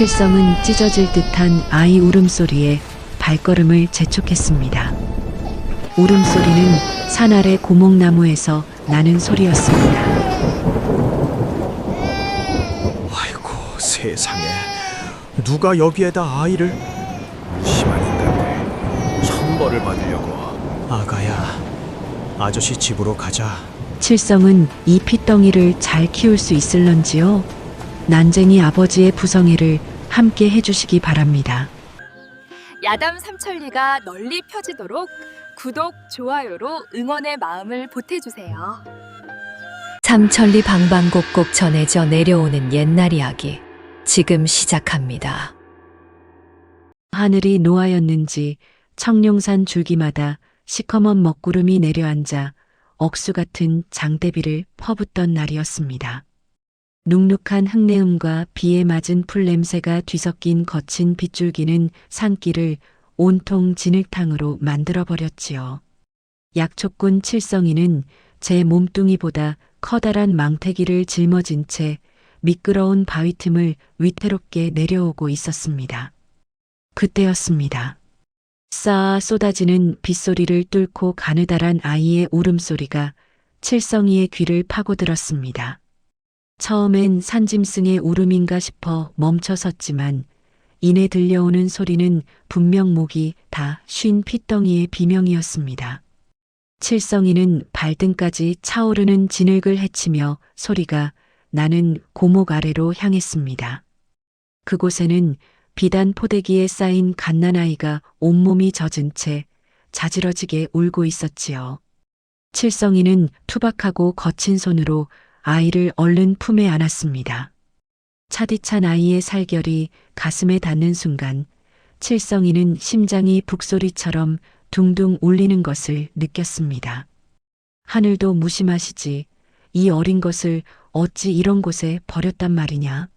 칠성은 찢어질 듯한 아이 울음소리에 발걸음을 재촉했습니다. 울음소리는 산 아래 고목나무에서 나는 소리였습니다. 아이고 세상에, 누가 여기에다 아이를. 심한 인간들, 천벌을 받으려고. 아가야, 아저씨 집으로 가자. 칠성은 이 핏덩이를 잘 키울 수 있을런지요? 난쟁이 아버지의 부성애를 함께 해주시기 바랍니다. 야담 삼천리가 널리 펴지도록 구독, 좋아요로 응원의 마음을 보태주세요. 삼천리 방방곡곡 전해져 내려오는 옛날 이야기 지금 시작합니다. 하늘이 노하였는지 청룡산 줄기마다 시커먼 먹구름이 내려앉아 억수 같은 장대비를 퍼붓던 날이었습니다. 눅눅한 흙내음과 비에 맞은 풀냄새가 뒤섞인 거친 빗줄기는 산길을 온통 진흙탕으로 만들어버렸지요. 약초꾼 칠성이는 제 몸뚱이보다 커다란 망태기를 짊어진 채 미끄러운 바위 틈을 위태롭게 내려오고 있었습니다. 그때였습니다. 쌓아 쏟아지는 빗소리를 뚫고 가느다란 아이의 울음소리가 칠성이의 귀를 파고들었습니다. 처음엔 산짐승의 울음인가 싶어 멈춰섰지만 이내 들려오는 소리는 분명 목이 다 쉰 핏덩이의 비명이었습니다. 칠성이는 발등까지 차오르는 진흙을 헤치며 소리가 나는 고목 아래로 향했습니다. 그곳에는 비단 포대기에 쌓인 갓난아이가 온몸이 젖은 채 자지러지게 울고 있었지요. 칠성이는 투박하고 거친 손으로 아이를 얼른 품에 안았습니다. 차디찬 아이의 살결이 가슴에 닿는 순간 칠성이는 심장이 북소리처럼 둥둥 울리는 것을 느꼈습니다. 하늘도 무심하시지, 이 어린 것을 어찌 이런 곳에 버렸단 말이냐.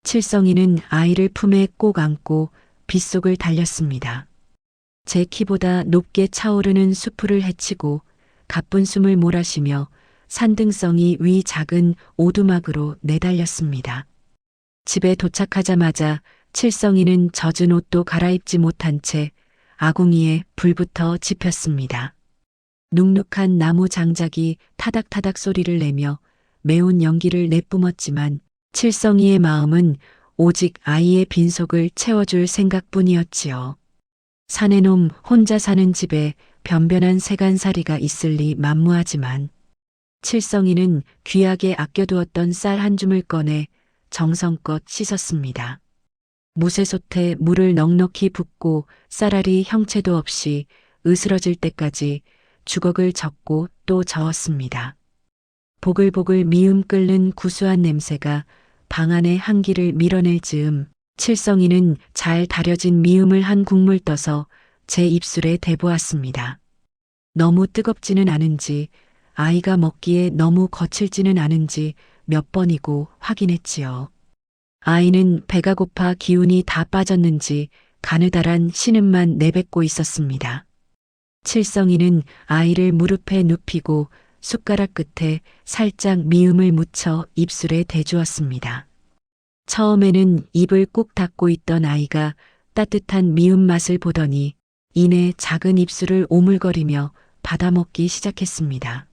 칠성이는 아이를 품에 꼭 안고 빗속을 달렸습니다. 제 키보다 높게 차오르는 수풀을 헤치고 가쁜 숨을 몰아쉬며 산등성이 위 작은 오두막으로 내달렸습니다. 집에 도착하자마자 칠성이는 젖은 옷도 갈아입지 못한 채 아궁이에 불부터 지폈습니다. 눅눅한 나무 장작이 타닥타닥 소리를 내며 매운 연기를 내뿜었지만 칠성이의 마음은 오직 아이의 빈속을 채워줄 생각뿐이었지요. 사내 놈 혼자 사는 집에 변변한 세간살이가 있을 리 만무하지만 칠성이는 귀하게 아껴두었던 쌀 한 줌을 꺼내 정성껏 씻었습니다. 무쇠솥에 물을 넉넉히 붓고 쌀알이 형체도 없이 으스러질 때까지 주걱을 젓고 또 저었습니다. 보글보글 미음 끓는 구수한 냄새가 방 안의 한기를 밀어낼 즈음 칠성이는 잘 다려진 미음을 한 국물 떠서 제 입술에 대보았습니다. 너무 뜨겁지는 않은지 아이가 먹기에 너무 거칠지는 않은지 몇 번이고 확인했지요. 아이는 배가 고파 기운이 다 빠졌는지 가느다란 신음만 내뱉고 있었습니다. 칠성이는 아이를 무릎에 눕히고 숟가락 끝에 살짝 미음을 묻혀 입술에 대주었습니다. 처음에는 입을 꾹 닫고 있던 아이가 따뜻한 미음 맛을 보더니 이내 작은 입술을 오물거리며 받아먹기 시작했습니다.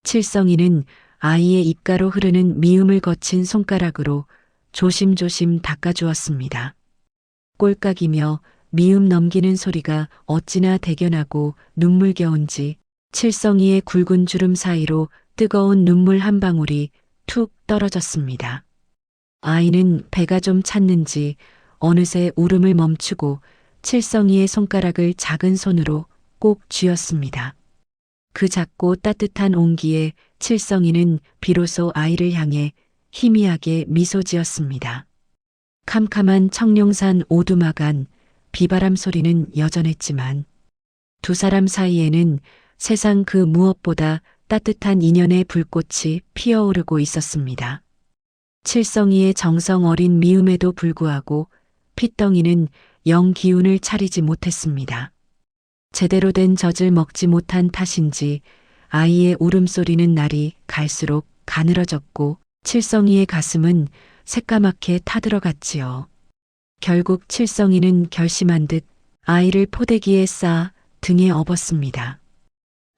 칠성이는 아이의 입가로 흐르는 미음을 거친 손가락으로 조심조심 닦아주었습니다. 꼴깍이며 미음 넘기는 소리가 어찌나 대견하고 눈물겨운지 칠성이의 굵은 주름 사이로 뜨거운 눈물 한 방울이 툭 떨어졌습니다. 아이는 배가 좀 찼는지 어느새 울음을 멈추고 칠성이의 손가락을 작은 손으로 꼭 쥐었습니다. 그 작고 따뜻한 온기에 칠성이는 비로소 아이를 향해 희미하게 미소 지었습니다. 캄캄한 청룡산 오두막 안 비바람 소리는 여전했지만 두 사람 사이에는 세상 그 무엇보다 따뜻한 인연의 불꽃이 피어오르고 있었습니다. 칠성이의 정성 어린 미움에도 불구하고 핏덩이는 영 기운을 차리지 못했습니다. 제대로 된 젖을 먹지 못한 탓인지 아이의 울음소리는 날이 갈수록 가늘어졌고 칠성이의 가슴은 새까맣게 타들어갔지요. 결국 칠성이는 결심한 듯 아이를 포대기에 쌓아 등에 업었습니다.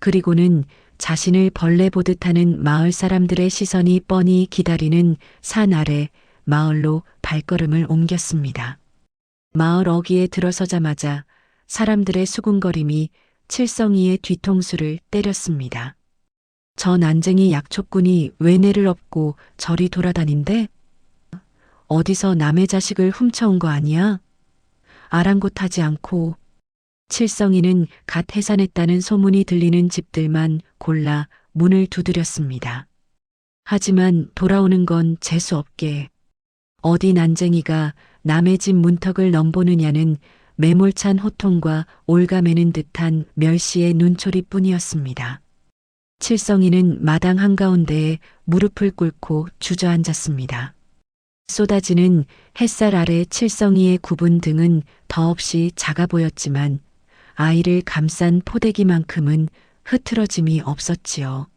그리고는 자신을 벌레 보듯 하는 마을 사람들의 시선이 뻔히 기다리는 산 아래 마을로 발걸음을 옮겼습니다. 마을 어귀에 들어서자마자 사람들의 수군거림이 칠성이의 뒤통수를 때렸습니다. 저 난쟁이 약초꾼이 외내를 업고 저리 돌아다닌대? 어디서 남의 자식을 훔쳐온 거 아니야? 아랑곳하지 않고 칠성이는 갓 해산했다는 소문이 들리는 집들만 골라 문을 두드렸습니다. 하지만 돌아오는 건 재수없게 어디 난쟁이가 남의 집 문턱을 넘보느냐는 매몰찬 호통과 올가매는 듯한 멸시의 눈초리뿐이었습니다. 칠성이는 마당 한가운데에 무릎을 꿇고 주저앉았습니다. 쏟아지는 햇살 아래 칠성이의 굽은 등은 더없이 작아 보였지만 아이를 감싼 포대기만큼은 흐트러짐이 없었지요.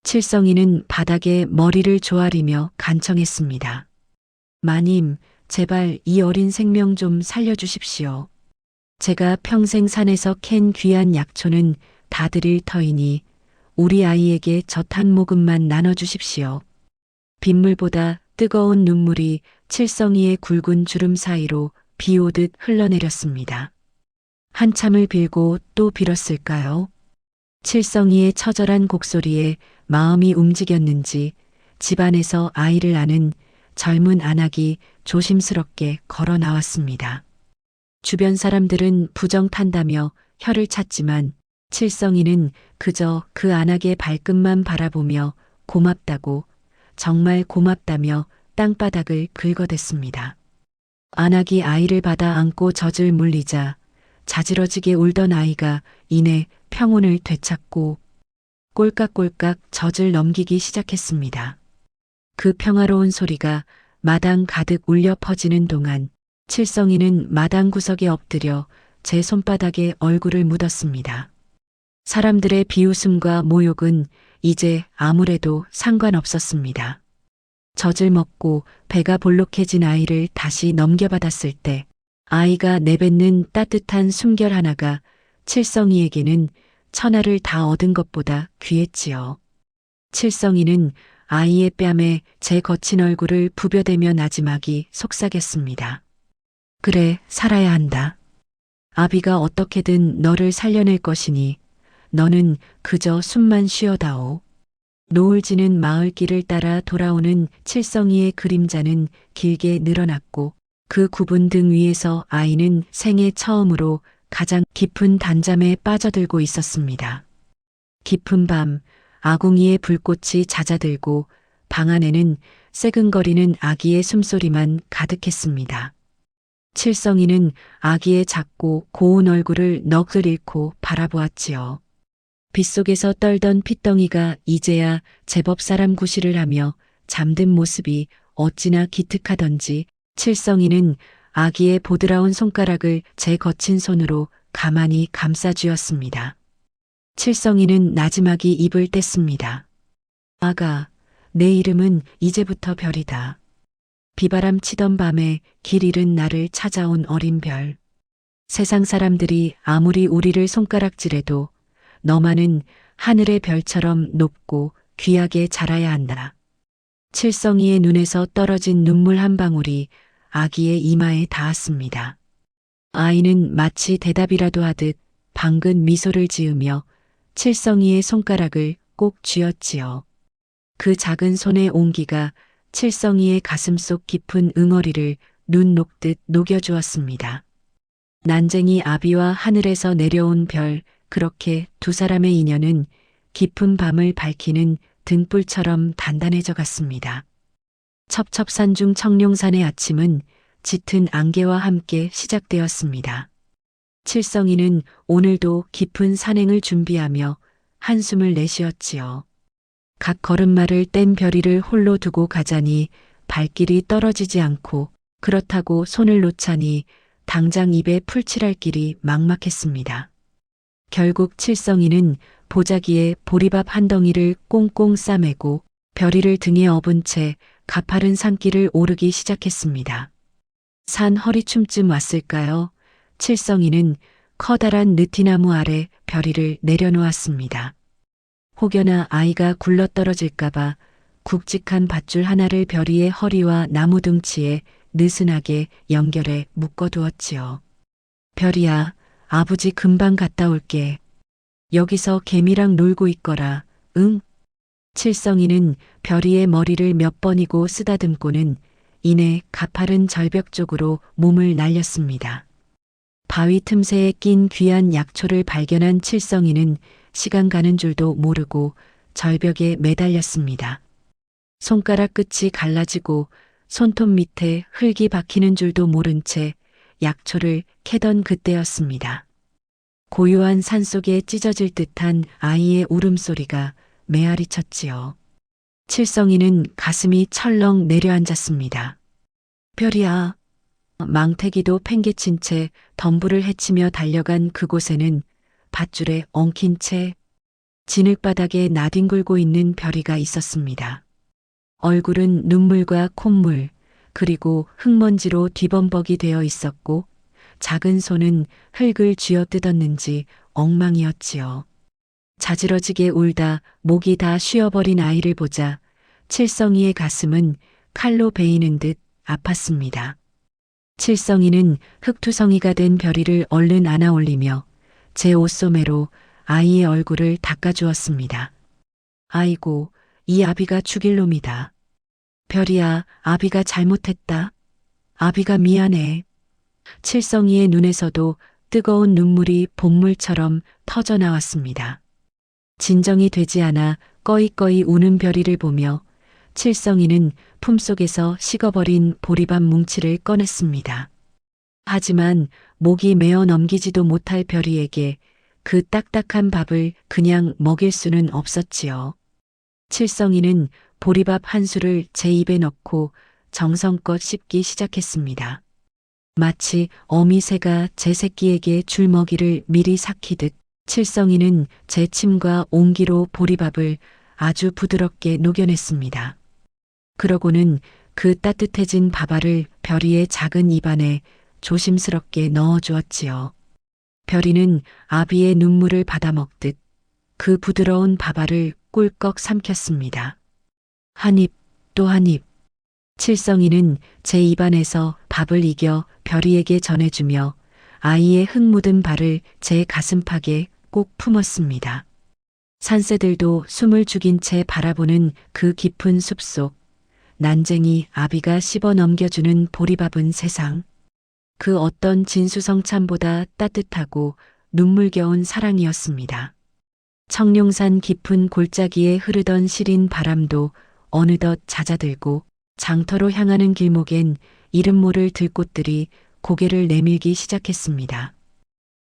칠성이는 바닥에 머리를 조아리며 간청했습니다. 마님, 제발 이 어린 생명 좀 살려주십시오. 제가 평생 산에서 캔 귀한 약초는 다 드릴 터이니 우리 아이에게 젖 한 모금만 나눠주십시오. 빗물보다 뜨거운 눈물이 칠성이의 굵은 주름 사이로 비 오듯 흘러내렸습니다. 한참을 빌고 또 빌었을까요? 칠성이의 처절한 곡소리에 마음이 움직였는지 집안에서 아이를 아는 젊은 안악이 조심스럽게 걸어 나왔습니다. 주변 사람들은 부정탄다며 혀를 찼지만 칠성이는 그저 그 안악의 발끝만 바라보며 고맙다고, 정말 고맙다며 땅바닥을 긁어댔습니다. 안악이 아이를 받아 안고 젖을 물리자 자지러지게 울던 아이가 이내 평온을 되찾고 꼴깍꼴깍 젖을 넘기기 시작했습니다. 그 평화로운 소리가 마당 가득 울려 퍼지는 동안 칠성이는 마당 구석에 엎드려 제 손바닥에 얼굴을 묻었습니다. 사람들의 비웃음과 모욕은 이제 아무래도 상관없었습니다. 젖을 먹고 배가 볼록해진 아이를 다시 넘겨받았을 때 아이가 내뱉는 따뜻한 숨결 하나가 칠성이에게는 천하를 다 얻은 것보다 귀했지요. 칠성이는 아이의 뺨에 제 거친 얼굴을 부벼대며 나지막이 속삭였습니다. 그래, 살아야 한다. 아비가 어떻게든 너를 살려낼 것이니 너는 그저 숨만 쉬어다오. 노을 지는 마을길을 따라 돌아오는 칠성이의 그림자는 길게 늘어났고 그 굽은 등 위에서 아이는 생애 처음으로 가장 깊은 단잠에 빠져들고 있었습니다. 깊은 밤 아궁이의 불꽃이 잦아들고 방 안에는 새근거리는 아기의 숨소리만 가득했습니다. 칠성이는 아기의 작고 고운 얼굴을 넋을 잃고 바라보았지요. 빗속에서 떨던 핏덩이가 이제야 제법 사람 구실을 하며 잠든 모습이 어찌나 기특하던지 칠성이는 아기의 보드라운 손가락을 제 거친 손으로 가만히 감싸쥐었습니다. 칠성이는 나지막이 입을 뗐습니다. 아가, 내 이름은 이제부터 별이다. 비바람 치던 밤에 길 잃은 나를 찾아온 어린 별. 세상 사람들이 아무리 우리를 손가락질해도 너만은 하늘의 별처럼 높고 귀하게 자라야 한다. 칠성이의 눈에서 떨어진 눈물 한 방울이 아기의 이마에 닿았습니다. 아이는 마치 대답이라도 하듯 방긋 미소를 지으며 칠성이의 손가락을 꼭 쥐었지요. 그 작은 손의 온기가 칠성이의 가슴속 깊은 응어리를 눈 녹듯 녹여주었습니다. 난쟁이 아비와 하늘에서 내려온 별, 그렇게 두 사람의 인연은 깊은 밤을 밝히는 등불처럼 단단해져 갔습니다. 첩첩산중 청룡산의 아침은 짙은 안개와 함께 시작되었습니다. 칠성이는 오늘도 깊은 산행을 준비하며 한숨을 내쉬었지요. 각 걸음마를 뗀 별이를 홀로 두고 가자니 발길이 떨어지지 않고 그렇다고 손을 놓자니 당장 입에 풀칠할 길이 막막했습니다. 결국 칠성이는 보자기에 보리밥 한 덩이를 꽁꽁 싸매고 별이를 등에 업은 채 가파른 산길을 오르기 시작했습니다. 산 허리춤쯤 왔을까요? 칠성이는 커다란 느티나무 아래 벼리를 내려놓았습니다. 혹여나 아이가 굴러떨어질까봐 굵직한 밧줄 하나를 벼리의 허리와 나무 둥치에 느슨하게 연결해 묶어두었지요. 벼리야, 아버지 금방 갔다 올게. 여기서 개미랑 놀고 있거라. 응? 칠성이는 벼리의 머리를 몇 번이고 쓰다듬고는 이내 가파른 절벽 쪽으로 몸을 날렸습니다. 바위 틈새에 낀 귀한 약초를 발견한 칠성이는 시간 가는 줄도 모르고 절벽에 매달렸습니다. 손가락 끝이 갈라지고 손톱 밑에 흙이 박히는 줄도 모른 채 약초를 캐던 그때였습니다. 고요한 산속에 찢어질 듯한 아이의 울음소리가 메아리 쳤지요. 칠성이는 가슴이 철렁 내려앉았습니다. 별이야. 망태기도 팽개친 채 덤불을 헤치며 달려간 그곳에는 밧줄에 엉킨 채 진흙바닥에 나뒹굴고 있는 별이가 있었습니다. 얼굴은 눈물과 콧물, 그리고 흙먼지로 뒤범벅이 되어 있었고 작은 손은 흙을 쥐어뜯었는지 엉망이었지요. 자지러지게 울다 목이 다 쉬어버린 아이를 보자 칠성이의 가슴은 칼로 베이는 듯 아팠습니다. 칠성이는 흙투성이가 된 별이를 얼른 안아 올리며 제 옷소매로 아이의 얼굴을 닦아주었습니다. 아이고, 이 아비가 죽일 놈이다. 별이야, 아비가 잘못했다. 아비가 미안해. 칠성이의 눈에서도 뜨거운 눈물이 본물처럼 터져 나왔습니다. 진정이 되지 않아 꺼이꺼이 우는 별이를 보며 칠성이는 품속에서 식어버린 보리밥 뭉치를 꺼냈습니다. 하지만 목이 메어 넘기지도 못할 별이에게 그 딱딱한 밥을 그냥 먹일 수는 없었지요. 칠성이는 보리밥 한 수를 제 입에 넣고 정성껏 씹기 시작했습니다. 마치 어미새가 제 새끼에게 줄 먹이를 미리 삭히듯 칠성이는 제 침과 온기로 보리밥을 아주 부드럽게 녹여냈습니다. 그러고는 그 따뜻해진 밥알을 별이의 작은 입안에 조심스럽게 넣어주었지요. 별이는 아비의 눈물을 받아먹듯 그 부드러운 밥알을 꿀꺽 삼켰습니다. 한 입, 또 한 입. 칠성이는 제 입안에서 밥을 이겨 별이에게 전해주며 아이의 흙 묻은 발을 제 가슴팍에 꼭 품었습니다. 산새들도 숨을 죽인 채 바라보는 그 깊은 숲속, 난쟁이 아비가 씹어 넘겨주는 보리밥은 세상, 그 어떤 진수성찬보다 따뜻하고 눈물겨운 사랑이었습니다. 청룡산 깊은 골짜기에 흐르던 시린 바람도 어느덧 잦아들고 장터로 향하는 길목엔 이름 모를 들꽃들이 고개를 내밀기 시작했습니다.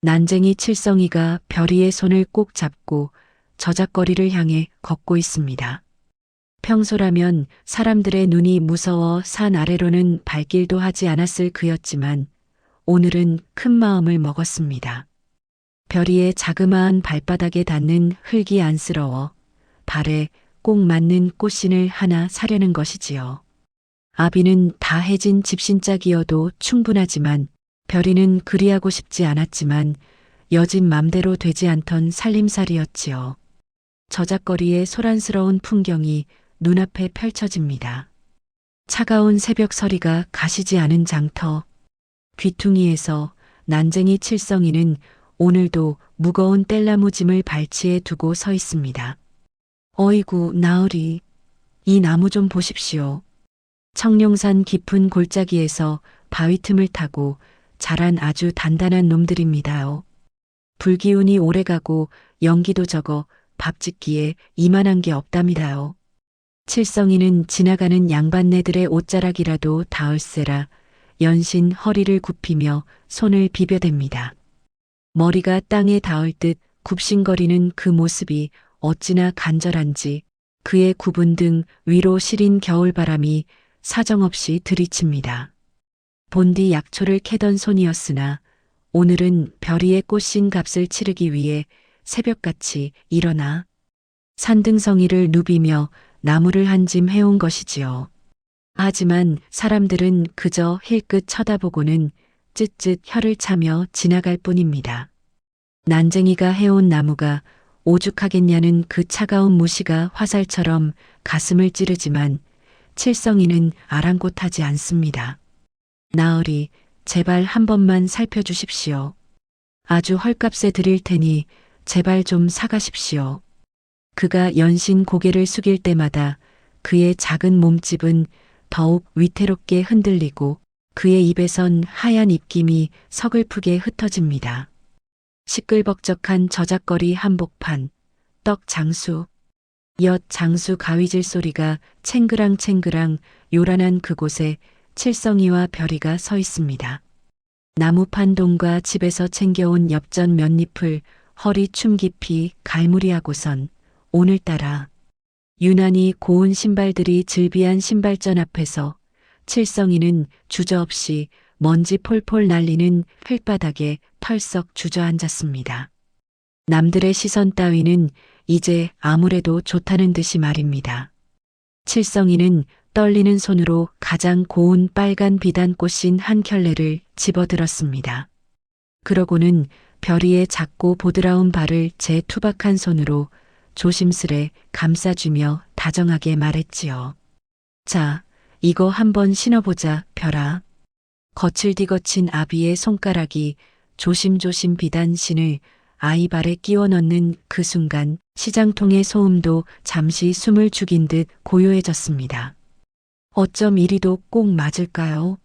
난쟁이 칠성이가 별이의 손을 꼭 잡고 저작거리를 향해 걷고 있습니다. 평소라면 사람들의 눈이 무서워 산 아래로는 발길도 하지 않았을 그였지만 오늘은 큰 마음을 먹었습니다. 별이의 자그마한 발바닥에 닿는 흙이 안쓰러워 발에 꼭 맞는 꽃신을 하나 사려는 것이지요. 아비는 다 해진 집신짝이어도 충분하지만 별이는 그리하고 싶지 않았지만 여진 맘대로 되지 않던 살림살이였지요. 저작거리의 소란스러운 풍경이 눈앞에 펼쳐집니다. 차가운 새벽 서리가 가시지 않은 장터, 귀퉁이에서 난쟁이 칠성이는 오늘도 무거운 뗄나무 짐을 발치에 두고 서 있습니다. 어이구, 나으리, 이 나무 좀 보십시오. 청룡산 깊은 골짜기에서 바위 틈을 타고 자란 아주 단단한 놈들입니다요. 불기운이 오래가고 연기도 적어 밥 짓기에 이만한 게 없답니다요. 칠성이는 지나가는 양반네들의 옷자락이라도 닿을세라 연신 허리를 굽히며 손을 비벼댑니다. 머리가 땅에 닿을 듯 굽신거리는 그 모습이 어찌나 간절한지 그의 굽은 등 위로 시린 겨울바람이 사정없이 들이칩니다. 본디 약초를 캐던 손이었으나 오늘은 별이의 꽃신 값을 치르기 위해 새벽같이 일어나 산등성이를 누비며 나무를 한 짐 해온 것이지요. 하지만 사람들은 그저 힐끗 쳐다보고는 쯧쯧 혀를 차며 지나갈 뿐입니다. 난쟁이가 해온 나무가 오죽하겠냐는 그 차가운 무시가 화살처럼 가슴을 찌르지만 칠성이는 아랑곳하지 않습니다. 나으리, 제발 한 번만 살펴주십시오. 아주 헐값에 드릴 테니 제발 좀 사가십시오. 그가 연신 고개를 숙일 때마다 그의 작은 몸집은 더욱 위태롭게 흔들리고 그의 입에선 하얀 입김이 서글프게 흩어집니다. 시끌벅적한 저작거리 한복판, 떡 장수, 엿 장수 가위질 소리가 챙그랑챙그랑 요란한 그곳에 칠성이와 별이가 서 있습니다. 나무판 동과 집에서 챙겨온 엽전 몇 잎을 허리 춤 깊이 갈무리하고선 오늘따라 유난히 고운 신발들이 즐비한 신발전 앞에서 칠성이는 주저없이 먼지 폴폴 날리는 흙바닥에 털썩 주저앉았습니다. 남들의 시선 따위는 이제 아무래도 좋다는 듯이 말입니다. 칠성이는 떨리는 손으로 가장 고운 빨간 비단꽃 씬 한 켤레를 집어들었습니다. 그러고는 별이의 작고 보드라운 발을 제 투박한 손으로 조심스레 감싸주며 다정하게 말했지요. 자, 이거 한번 신어보자, 별아. 거칠디거친 아비의 손가락이 조심조심 비단신을 아이 발에 끼워 넣는 그 순간 시장통의 소음도 잠시 숨을 죽인 듯 고요해졌습니다. 어쩜 이리도 꼭 맞을까요?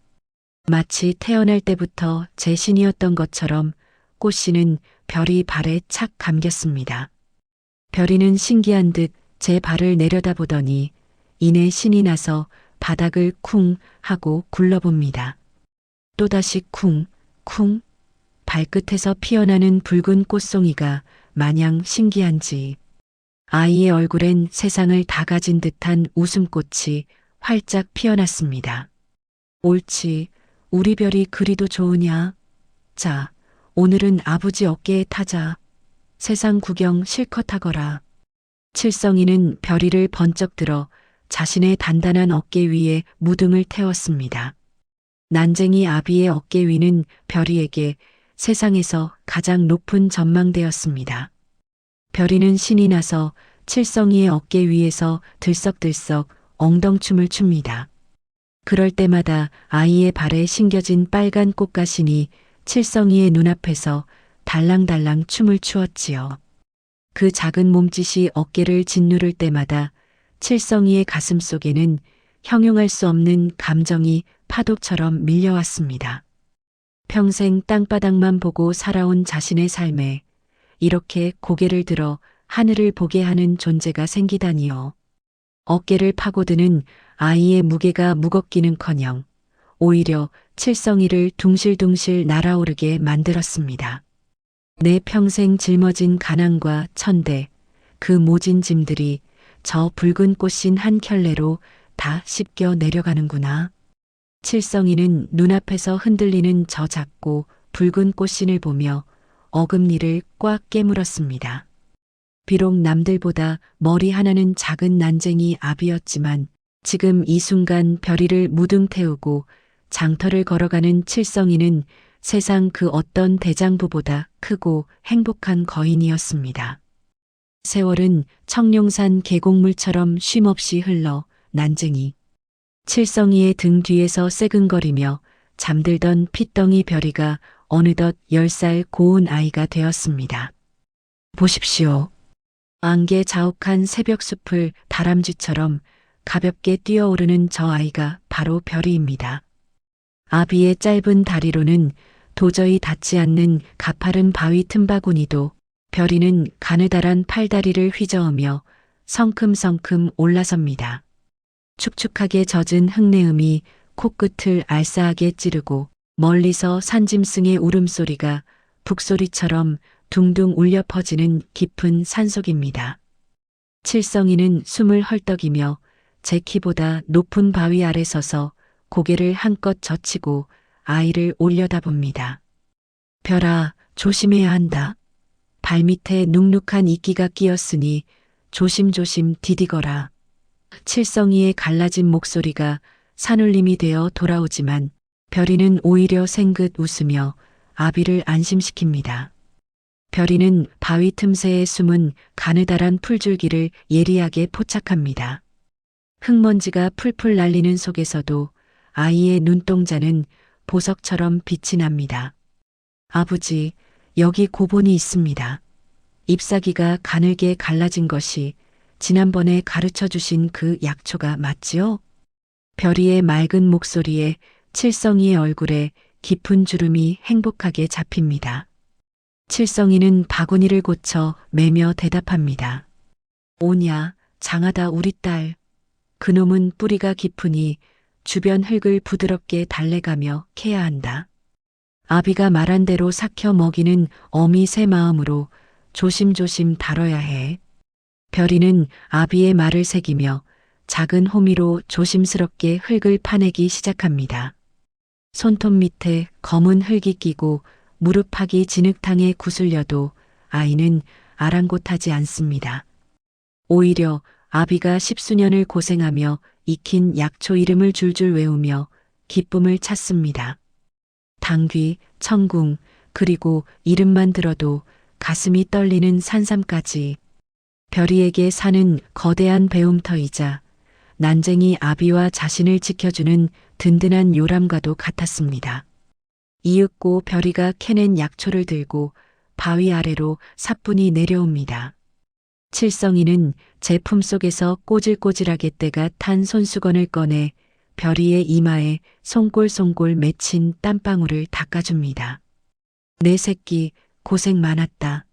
마치 태어날 때부터 제 신이었던 것처럼 꽃씨는 별이 발에 착 감겼습니다. 별이는 신기한 듯 제 발을 내려다보더니 이내 신이 나서 바닥을 쿵 하고 굴러봅니다. 또다시 쿵, 쿵. 발끝에서 피어나는 붉은 꽃송이가 마냥 신기한지 아이의 얼굴엔 세상을 다 가진 듯한 웃음꽃이 활짝 피어났습니다. 옳지, 우리 별이 그리도 좋으냐? 자, 오늘은 아버지 어깨에 타자. 세상 구경 실컷 하거라. 칠성이는 별이를 번쩍 들어 자신의 단단한 어깨 위에 무등을 태웠습니다. 난쟁이 아비의 어깨 위는 별이에게 세상에서 가장 높은 전망대였습니다. 별이는 신이 나서 칠성이의 어깨 위에서 들썩들썩 엉덩춤을 춥니다. 그럴 때마다 아이의 발에 심겨진 빨간 꽃가신이 칠성이의 눈앞에서 달랑달랑 춤을 추었지요. 그 작은 몸짓이 어깨를 짓누를 때마다 칠성이의 가슴 속에는 형용할 수 없는 감정이 파도처럼 밀려왔습니다. 평생 땅바닥만 보고 살아온 자신의 삶에 이렇게 고개를 들어 하늘을 보게 하는 존재가 생기다니요. 어깨를 파고드는 아이의 무게가 무겁기는커녕 오히려 칠성이를 둥실둥실 날아오르게 만들었습니다. 내 평생 짊어진 가난과 천대, 그 모진 짐들이 저 붉은 꽃신 한 켤레로 다 씻겨 내려가는구나. 칠성이는 눈앞에서 흔들리는 저 작고 붉은 꽃신을 보며 어금니를 꽉 깨물었습니다. 비록 남들보다 머리 하나는 작은 난쟁이 아비였지만 지금 이 순간 별이를 무등 태우고 장터를 걸어가는 칠성이는 세상 그 어떤 대장부보다 크고 행복한 거인이었습니다. 세월은 청룡산 계곡물처럼 쉼없이 흘러 난쟁이, 칠성이의 등 뒤에서 새근거리며 잠들던 핏덩이 별이가 어느덧 10살 고운 아이가 되었습니다. 보십시오. 안개 자욱한 새벽 숲을 다람쥐처럼 가볍게 뛰어오르는 저 아이가 바로 별이입니다. 아비의 짧은 다리로는 도저히 닿지 않는 가파른 바위 틈바구니도 별이는 가느다란 팔다리를 휘저으며 성큼성큼 올라섭니다. 축축하게 젖은 흙내음이 코끝을 알싸하게 찌르고 멀리서 산짐승의 울음소리가 북소리처럼 둥둥 울려 퍼지는 깊은 산속입니다. 칠성이는 숨을 헐떡이며 제 키보다 높은 바위 아래 서서 고개를 한껏 젖히고 아이를 올려다봅니다. 별아, 조심해야 한다. 발밑에 눅눅한 이끼가 끼었으니 조심조심 디디거라. 칠성이의 갈라진 목소리가 산울림이 되어 돌아오지만 별이는 오히려 생긋 웃으며 아비를 안심시킵니다. 별이는 바위 틈새에 숨은 가느다란 풀줄기를 예리하게 포착합니다. 흙먼지가 풀풀 날리는 속에서도 아이의 눈동자는 보석처럼 빛이 납니다. 아버지, 여기 고본이 있습니다. 잎사귀가 가늘게 갈라진 것이 지난번에 가르쳐 주신 그 약초가 맞지요? 별이의 맑은 목소리에 칠성이의 얼굴에 깊은 주름이 행복하게 잡힙니다. 칠성이는 바구니를 고쳐 매며 대답합니다. 오냐, 장하다 우리 딸. 그놈은 뿌리가 깊으니 주변 흙을 부드럽게 달래가며 캐야 한다. 아비가 말한 대로 삭혀 먹이는 어미 새 마음으로 조심조심 다뤄야 해. 별이는 아비의 말을 새기며 작은 호미로 조심스럽게 흙을 파내기 시작합니다. 손톱 밑에 검은 흙이 끼고 무릎팍이 진흙탕에 구슬려도 아이는 아랑곳하지 않습니다. 오히려 아비가 십수년을 고생하며 익힌 약초 이름을 줄줄 외우며 기쁨을 찾습니다. 당귀, 청궁, 그리고 이름만 들어도 가슴이 떨리는 산삼까지 별이에게 사는 거대한 배움터이자 난쟁이 아비와 자신을 지켜주는 든든한 요람과도 같았습니다. 이윽고 별이가 캐낸 약초를 들고 바위 아래로 사뿐히 내려옵니다. 칠성이는 제 품속에서 꼬질꼬질하게 때가 탄 손수건을 꺼내 별이의 이마에 송골송골 맺힌 땀방울을 닦아줍니다. 내 새끼 고생 많았다.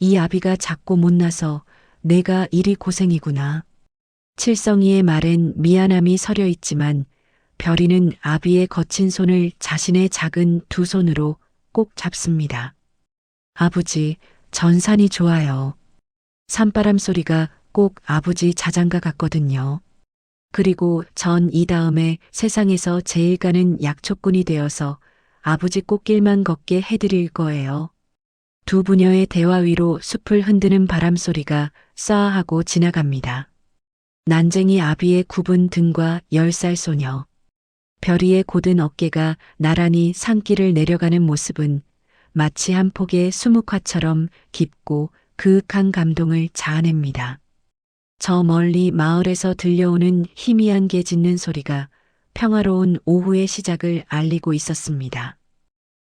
이 아비가 작고 못나서 내가 이리 고생이구나. 칠성이의 말엔 미안함이 서려 있지만 별이는 아비의 거친 손을 자신의 작은 두 손으로 꼭 잡습니다. 아버지, 전산이 좋아요. 산바람 소리가 꼭 아버지 자장가 같거든요. 그리고 전 이 다음에 세상에서 제일 가는 약초꾼이 되어서 아버지 꽃길만 걷게 해드릴 거예요. 두 부녀의 대화 위로 숲을 흔드는 바람 소리가 싸하고 지나갑니다. 난쟁이 아비의 굽은 등과 10살 소녀. 별이의 곧은 어깨가 나란히 산길을 내려가는 모습은 마치 한 폭의 수묵화처럼 깊고 그윽한 감동을 자아냅니다. 저 멀리 마을에서 들려오는 희미한 개 짖는 소리가 평화로운 오후의 시작을 알리고 있었습니다.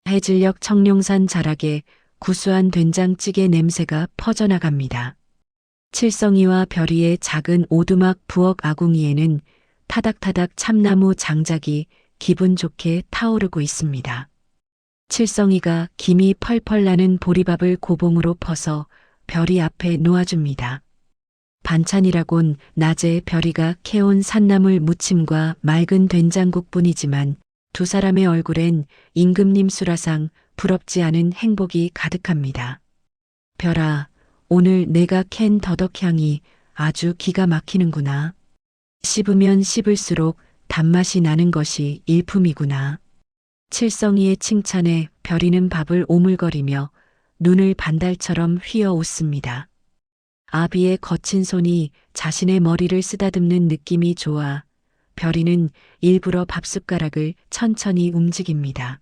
해질녘 청룡산 자락에 구수한 된장찌개 냄새가 퍼져나갑니다. 칠성이와 별이의 작은 오두막 부엌 아궁이에는 타닥타닥 참나무 장작이 기분 좋게 타오르고 있습니다. 칠성이가 김이 펄펄 나는 보리밥을 고봉으로 퍼서 별이 앞에 놓아줍니다. 반찬이라곤 낮에 별이가 캐온 산나물 무침과 맑은 된장국뿐이지만 두 사람의 얼굴엔 임금님 수라상 부럽지 않은 행복이 가득합니다. 별아, 오늘 내가 캔 더덕향이 아주 기가 막히는구나. 씹으면 씹을수록 단맛이 나는 것이 일품이구나. 칠성이의 칭찬에 별이는 밥을 오물거리며 눈을 반달처럼 휘어 웃습니다. 아비의 거친 손이 자신의 머리를 쓰다듬는 느낌이 좋아 별이는 일부러 밥숟가락을 천천히 움직입니다.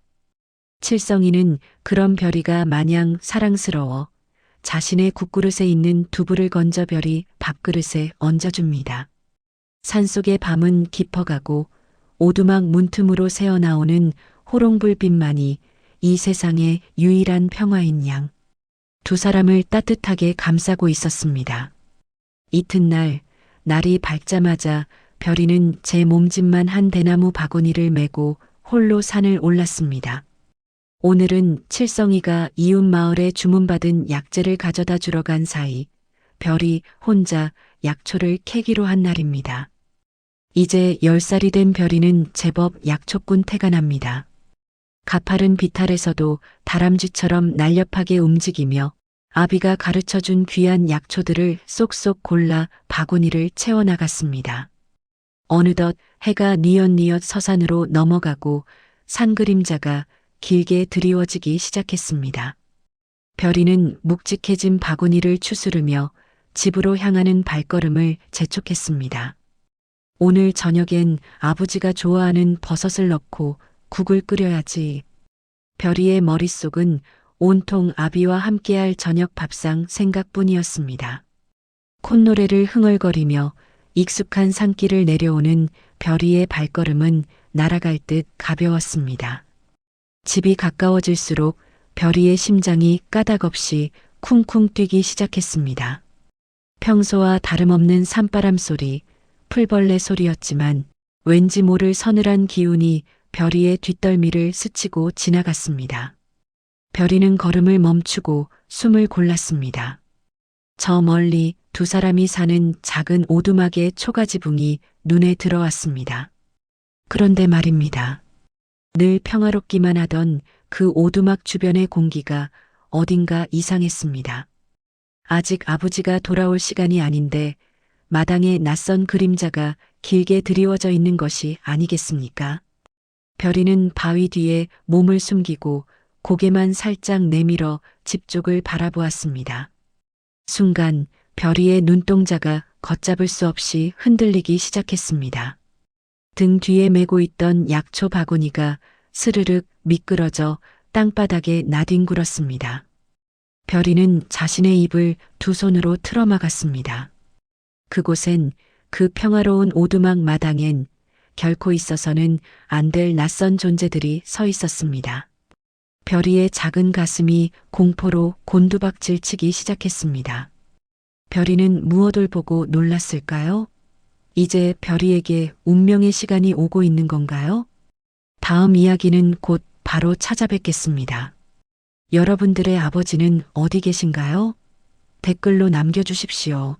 칠성이는 그런 별이가 마냥 사랑스러워 자신의 국그릇에 있는 두부를 건져 별이 밥그릇에 얹어줍니다. 산속의 밤은 깊어가고 오두막 문틈으로 새어나오는 호롱불빛만이 이 세상의 유일한 평화인 양. 두 사람을 따뜻하게 감싸고 있었습니다. 이튿날 날이 밝자마자 별이는 제 몸집만 한 대나무 바구니를 메고 홀로 산을 올랐습니다. 오늘은 칠성이가 이웃 마을에 주문받은 약재를 가져다 주러 간 사이 별이 혼자 약초를 캐기로 한 날입니다. 이제 10살이 된 별이는 제법 약초꾼 태가 납니다. 가파른 비탈에서도 다람쥐처럼 날렵하게 움직이며 아비가 가르쳐준 귀한 약초들을 쏙쏙 골라 바구니를 채워나갔습니다. 어느덧 해가 뉘엿뉘엿 서산으로 넘어가고 산 그림자가 길게 드리워지기 시작했습니다. 별이는 묵직해진 바구니를 추스르며 집으로 향하는 발걸음을 재촉했습니다. 오늘 저녁엔 아버지가 좋아하는 버섯을 넣고 국을 끓여야지. 별이의 머릿속은 온통 아비와 함께할 저녁 밥상 생각뿐이었습니다. 콧노래를 흥얼거리며 익숙한 산길을 내려오는 별이의 발걸음은 날아갈 듯 가벼웠습니다. 집이 가까워질수록 별이의 심장이 까닭없이 쿵쿵 뛰기 시작했습니다. 평소와 다름없는 산바람 소리, 풀벌레 소리였지만 왠지 모를 서늘한 기운이 별이의 뒷덜미를 스치고 지나갔습니다. 별이는 걸음을 멈추고 숨을 골랐습니다. 저 멀리 두 사람이 사는 작은 오두막의 초가지붕이 눈에 들어왔습니다. 그런데 말입니다. 늘 평화롭기만 하던 그 오두막 주변의 공기가 어딘가 이상했습니다. 아직 아버지가 돌아올 시간이 아닌데 마당에 낯선 그림자가 길게 드리워져 있는 것이 아니겠습니까? 별이는 바위 뒤에 몸을 숨기고 고개만 살짝 내밀어 집 쪽을 바라보았습니다. 순간 별이의 눈동자가 걷잡을 수 없이 흔들리기 시작했습니다. 등 뒤에 메고 있던 약초 바구니가 스르륵 미끄러져 땅바닥에 나뒹굴었습니다. 별이는 자신의 입을 두 손으로 틀어막았습니다. 그곳엔 그 평화로운 오두막 마당엔 결코 있어서는 안 될 낯선 존재들이 서 있었습니다. 별이의 작은 가슴이 공포로 곤두박질 치기 시작했습니다. 별이는 무엇을 보고 놀랐을까요? 이제 별이에게 운명의 시간이 오고 있는 건가요? 다음 이야기는 곧 바로 찾아뵙겠습니다. 여러분들의 아버지는 어디 계신가요? 댓글로 남겨주십시오.